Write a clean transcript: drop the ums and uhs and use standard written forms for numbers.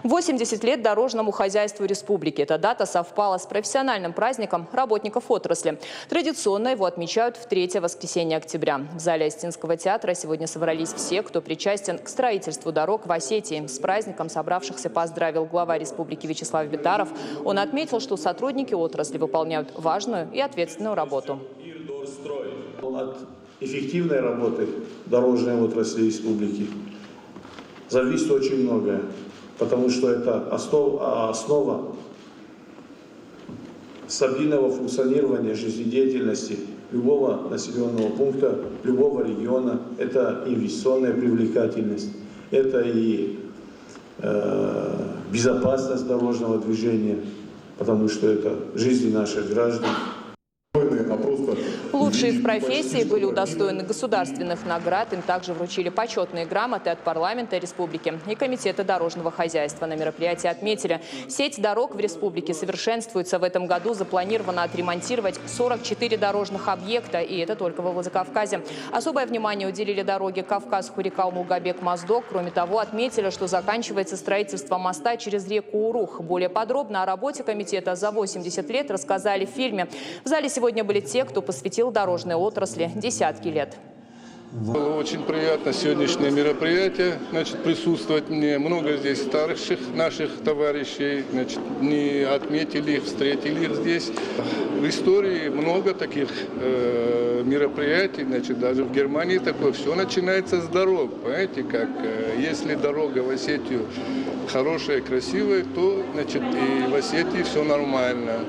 80 лет дорожному хозяйству республики. Эта дата совпала с профессиональным праздником работников отрасли. Традиционно его отмечают в третье воскресенье октября. В зале Остинского театра сегодня собрались все, кто причастен к строительству дорог в Осетии. С праздником собравшихся поздравил глава республики Вячеслав Битаров. Он отметил, что сотрудники отрасли выполняют важную и ответственную работу. От эффективной работы дорожной отрасли республики зависит очень многое, потому что это основа стабильного функционирования жизнедеятельности любого населенного пункта, любого региона. Это инвестиционная привлекательность, это и безопасность дорожного движения, потому что это жизни наших граждан. Лучшие в профессии были удостоены государственных наград. Им также вручили почетные грамоты от парламента республики и комитета дорожного хозяйства. На мероприятии отметили, сеть дорог в республике совершенствуется. В этом году запланировано отремонтировать 44 дорожных объекта, и это только во Владикавказе. Особое внимание уделили дороге Кавказ-Хурикал-Мулгабек-Моздок. Кроме того, отметили, что заканчивается строительство моста через реку Урух. Более подробно о работе комитета за 80 лет рассказали в фильме. В зале сегодня были те, кто посвятил дорожной отрасли десятки лет. Было очень приятно сегодняшнее мероприятие. Присутствовать мне много здесь старших наших товарищей. Не отметили их, встретили их здесь. В истории много таких мероприятий. Даже в Германии такое. Все начинается с дорог. Понимаете, как если дорога в Осетию хорошая, красивая, то и в Осетии все нормально.